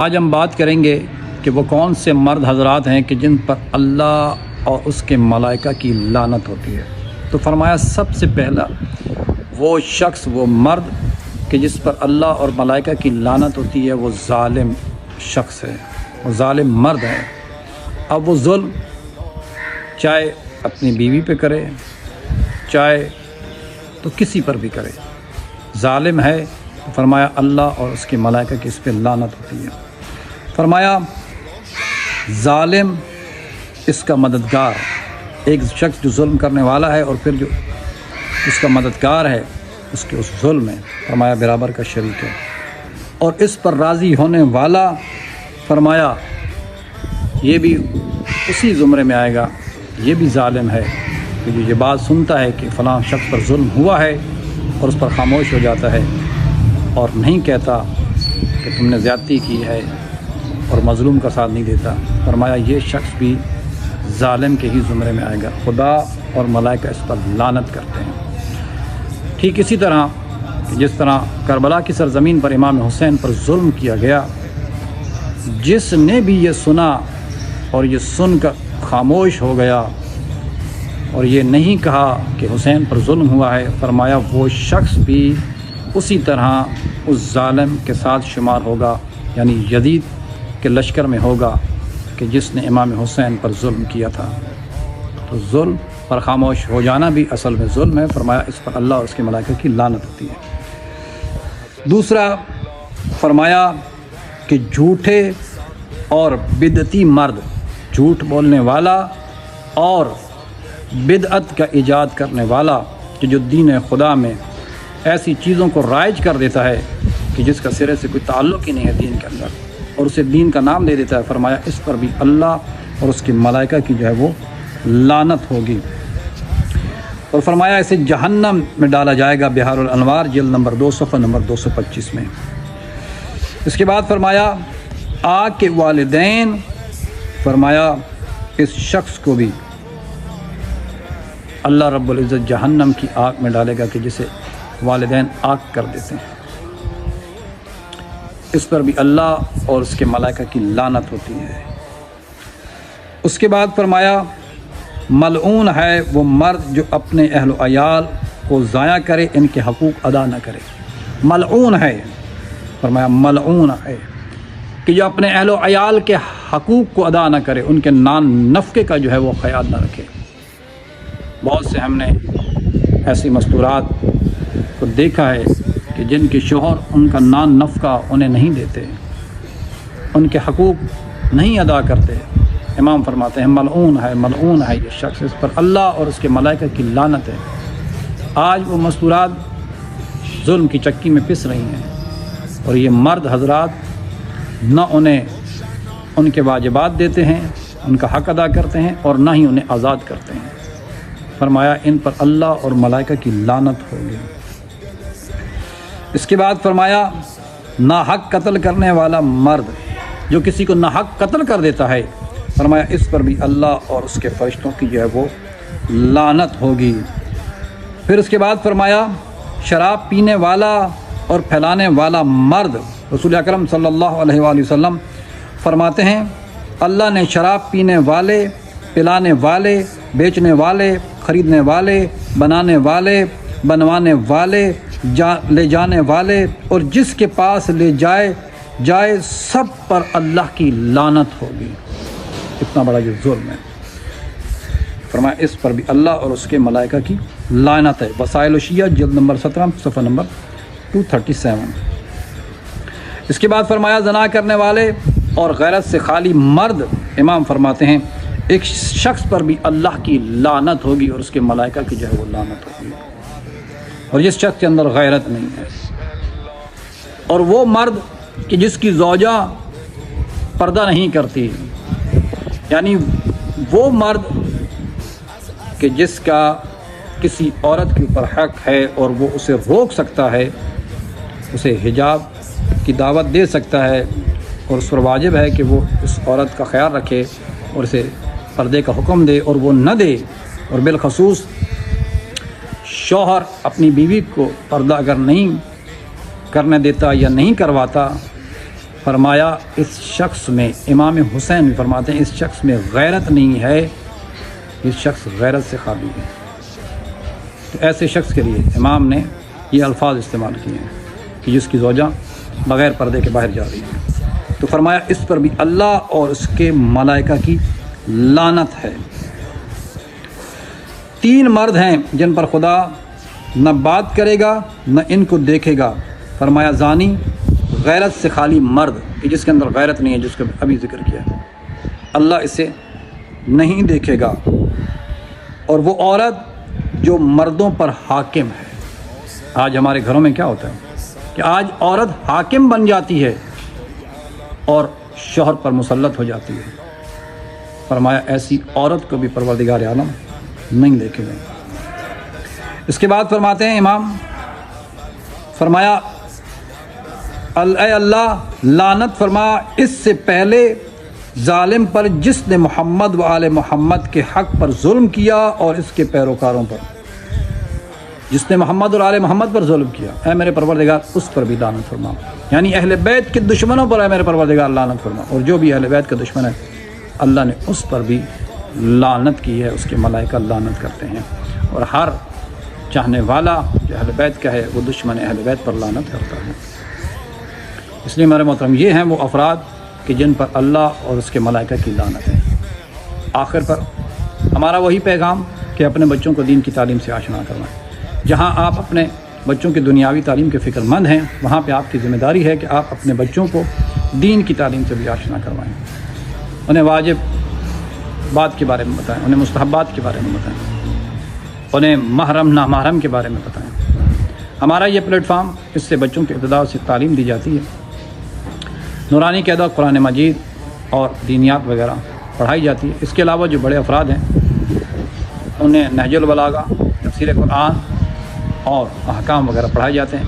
آج ہم بات کریں گے کہ وہ کون سے مرد حضرات ہیں کہ جن پر اللہ اور اس کے ملائکہ کی لعنت ہوتی ہے۔ تو فرمایا سب سے پہلا وہ شخص، وہ مرد کہ جس پر اللہ اور ملائکہ کی لعنت ہوتی ہے، وہ ظالم شخص ہے، وہ ظالم مرد ہے۔ اب وہ ظلم چاہے اپنی بیوی پہ کرے، چاہے تو کسی پر بھی کرے، ظالم ہے، تو فرمایا اللہ اور اس کے ملائکہ کی اس پہ لعنت ہوتی ہے۔ فرمایا ظالم، اس کا مددگار، ایک شخص جو ظلم کرنے والا ہے اور پھر جو اس کا مددگار ہے اس کے اس ظلم میں، فرمایا برابر کا شریک ہے۔ اور اس پر راضی ہونے والا، فرمایا یہ بھی اسی زمرے میں آئے گا، یہ بھی ظالم ہے کہ جو یہ بات سنتا ہے کہ فلاں شخص پر ظلم ہوا ہے اور اس پر خاموش ہو جاتا ہے اور نہیں کہتا کہ تم نے زیادتی کی ہے اور مظلوم کا ساتھ نہیں دیتا۔ فرمایا یہ شخص بھی ظالم کے ہی زمرے میں آئے گا، خدا اور ملائکہ اس پر لعنت کرتے ہیں۔ ٹھیک اسی طرح جس طرح کربلا کی سرزمین پر امام حسین پر ظلم کیا گیا، جس نے بھی یہ سنا اور یہ سن کر خاموش ہو گیا اور یہ نہیں کہا کہ حسین پر ظلم ہوا ہے، فرمایا وہ شخص بھی اسی طرح اس ظالم کے ساتھ شمار ہوگا، یعنی یزید کے لشکر میں ہوگا کہ جس نے امام حسین پر ظلم کیا تھا۔ تو ظلم پر خاموش ہو جانا بھی اصل میں ظلم ہے، فرمایا اس پر اللہ اور اس کے ملائکہ کی لعنت ہوتی ہے۔ دوسرا فرمایا کہ جھوٹے اور بدعتی مرد، جھوٹ بولنے والا اور بدعت کا ایجاد کرنے والا کہ جو دین خدا میں ایسی چیزوں کو رائج کر دیتا ہے کہ جس کا سرے سے کوئی تعلق ہی نہیں ہے دین کے اندر اور اسے دین کا نام دے دیتا ہے، فرمایا اس پر بھی اللہ اور اس کے ملائکہ کی جو ہے وہ لعنت ہوگی۔ اور فرمایا اسے جہنم میں ڈالا جائے گا، بہار الانوار جلد نمبر 2 صفحہ نمبر 225 میں۔ اس کے بعد فرمایا آگ کے والدین، فرمایا اس شخص کو بھی اللہ رب العزت جہنم کی آگ میں ڈالے گا کہ جسے والدین آگ کر دیتے ہیں، اس پر بھی اللہ اور اس کے ملائکہ کی لعنت ہوتی ہے۔ اس کے بعد فرمایا ملعون ہے وہ مرد جو اپنے اہل و عیال کو ضائع کرے، ان کے حقوق ادا نہ کرے۔ ملعون ہے، فرمایا ملعون ہے کہ جو اپنے اہل و عیال کے حقوق کو ادا نہ کرے، ان کے نان نفقے کا جو ہے وہ خیال نہ رکھے۔ بہت سے ہم نے ایسی مستورات کو دیکھا ہے کہ جن کے شوہر ان کا نان نفقہ انہیں نہیں دیتے، ان کے حقوق نہیں ادا کرتے، امام فرماتے ہیں ملعون ہے، ملعون ہے یہ شخص، اس پر اللہ اور اس کے ملائکہ کی لعنت ہے۔ آج وہ مستورات ظلم کی چکی میں پس رہی ہیں اور یہ مرد حضرات نہ انہیں ان کے واجبات دیتے ہیں، ان کا حق ادا کرتے ہیں اور نہ ہی انہیں آزاد کرتے ہیں۔ فرمایا ان پر اللہ اور ملائکہ کی لعنت ہوگی۔ اس کے بعد فرمایا ناحق قتل کرنے والا مرد جو کسی کو ناحق قتل کر دیتا ہے، فرمایا اس پر بھی اللہ اور اس کے فرشتوں کی جو ہے وہ لعنت ہوگی۔ پھر اس کے بعد فرمایا شراب پینے والا اور پھیلانے والا مرد، رسول اکرم صلی اللہ علیہ وآلہ وسلم فرماتے ہیں اللہ نے شراب پینے والے، پلانے والے، بیچنے والے، خریدنے والے، بنانے والے، بنوانے والے، لے جانے والے اور جس کے پاس لے جائے سب پر اللہ کی لعنت ہوگی۔ اتنا بڑا یہ ظلم ہے، فرمایا اس پر بھی اللہ اور اس کے ملائکہ کی لعنت ہے۔ وسائل الشیعہ جلد نمبر 17 صفحہ نمبر 237۔ اس کے بعد فرمایا زنا کرنے والے اور غیرت سے خالی مرد، امام فرماتے ہیں ایک شخص پر بھی اللہ کی لعنت ہوگی اور اس کے ملائکہ کی جو ہے وہ لعنت ہوگی، اور جس شخص کے اندر غیرت نہیں ہے۔ اور وہ مرد کہ جس کی زوجہ پردہ نہیں کرتی، یعنی وہ مرد کہ جس کا کسی عورت کے اوپر حق ہے اور وہ اسے روک سکتا ہے، اسے حجاب کی دعوت دے سکتا ہے اور اس پر واجب ہے کہ وہ اس عورت کا خیال رکھے اور اسے پردے کا حکم دے اور وہ نہ دے، اور بالخصوص شوہر اپنی بیوی کو پردہ اگر نہیں کرنے دیتا یا نہیں کرواتا فرمایا اس شخص میں، امام حسین بھی فرماتے ہیں اس شخص میں غیرت نہیں ہے، اس شخص غیرت سے خالی ہے۔ تو ایسے شخص کے لیے امام نے یہ الفاظ استعمال کیے ہیں کہ جس کی زوجہ بغیر پردے کے باہر جا رہی ہے، تو فرمایا اس پر بھی اللہ اور اس کے ملائکہ کی لعنت ہے۔ 3 مرد ہیں جن پر خدا نہ بات کرے گا نہ ان کو دیکھے گا۔ فرمایا زانی، غیرت سے خالی مرد کہ جس کے اندر غیرت نہیں ہے، جس کا ابھی ذکر کیا ہے، اللہ اسے نہیں دیکھے گا۔ اور وہ عورت جو مردوں پر حاکم ہے۔ آج ہمارے گھروں میں کیا ہوتا ہے کہ آج عورت حاکم بن جاتی ہے اور شوہر پر مسلط ہو جاتی ہے۔ فرمایا ایسی عورت کو بھی پروردگار عالم نہیں دیکھے گا۔ اس کے بعد فرماتے ہیں امام، فرمایا اے اللہ لعنت فرما اس سے پہلے ظالم پر جس نے محمد و آل محمد کے حق پر ظلم کیا اور اس کے پیروکاروں پر، جس نے محمد اور آل محمد پر ظلم کیا، اے میرے پروردگار اس پر بھی لعنت فرما۔ یعنی اہل بیت کے دشمنوں پر اے میرے پروردگار لعنت فرما، اور جو بھی اہل بیت کا دشمن ہے اللہ نے اس پر بھی لعنت کی ہے، اس کے ملائکہ لعنت کرتے ہیں۔ اور ہر چاہنے والا جو اہل بیت کا ہے وہ دشمن اہل بیت پر لعنت کرتا ہے۔ اس لیے میرے محترم یہ ہیں وہ افراد کہ جن پر اللہ اور اس کے ملائکہ کی لعنت ہے۔ آخر پر ہمارا وہی پیغام کہ اپنے بچوں کو دین کی تعلیم سے آشنا کروائیں۔ جہاں آپ اپنے بچوں کی دنیاوی تعلیم کے فکر مند ہیں، وہاں پہ آپ کی ذمہ داری ہے کہ آپ اپنے بچوں کو دین کی تعلیم سے بھی آشنا کروائیں، انہیں واجب بات کے بارے میں بتائیں، انہیں مستحبات کے بارے میں بتائیں، انہیں محرم نامحرم کے بارے میں بتائیں۔ ہمارا یہ پلیٹ فارم، اس سے بچوں کی ابتدا سے تعلیم دی جاتی ہے، نورانی قاعدہ قرآن مجید اور دینیات وغیرہ پڑھائی جاتی ہے۔ اس کے علاوہ جو بڑے افراد ہیں انہیں نہج البلاغہ، تفسیر قرآن اور احکام وغیرہ پڑھائے جاتے ہیں۔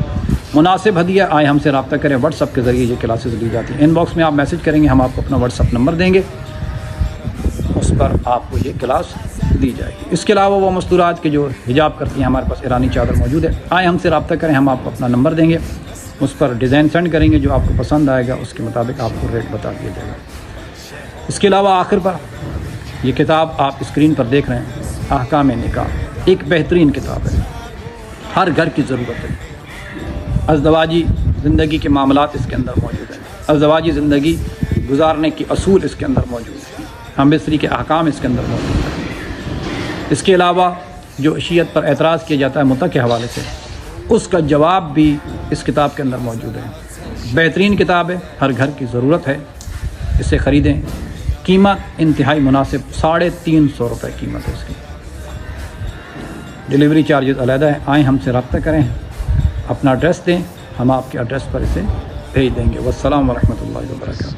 مناسب ہدیہ آئے ہم سے رابطہ کریں، واٹس ایپ کے ذریعے یہ کلاسز لی جاتی ہیں۔ ان باکس میں آپ میسج کریں گے، ہم آپ کو اپنا واٹس ایپ نمبر دیں گے، اس پر آپ کو یہ کلاس دی جائے گی۔ اس کے علاوہ وہ مستورات کے جو حجاب کرتی ہیں، ہمارے پاس ایرانی چادر موجود ہے، آئے ہم سے رابطہ کریں، ہم آپ کو اپنا نمبر دیں گے، اس پر ڈیزائن سینڈ کریں گے، جو آپ کو پسند آئے گا اس کے مطابق آپ کو ریٹ بتا دیا جائے گا۔ اس کے علاوہ آخر پر یہ کتاب آپ اسکرین پر دیکھ رہے ہیں، احکام نکاح، ایک بہترین کتاب ہے، ہر گھر کی ضرورت ہے۔ ازدواجی زندگی کے معاملات اس کے اندر موجود ہیں، ازدواجی زندگی گزارنے کی اصول اس کے اندر موجود ہیں، ہم بستری کے احکام اس کے اندر موجود ہیں۔ اس کے علاوہ جو عشیت پر اعتراض کیا جاتا ہے متع کے حوالے سے، اس کا جواب بھی اس کتاب کے اندر موجود ہے۔ بہترین کتاب ہے، ہر گھر کی ضرورت ہے، اسے خریدیں۔ قیمت انتہائی مناسب، 350 روپے قیمت ہے اس کی، ڈیلیوری چارجز علیحدہ ہیں۔ آئیں ہم سے رابطہ کریں، اپنا ایڈریس دیں، ہم آپ کے ایڈریس پر اسے بھیج دیں گے۔ والسلام ورحمۃ اللہ وبرکاتہ۔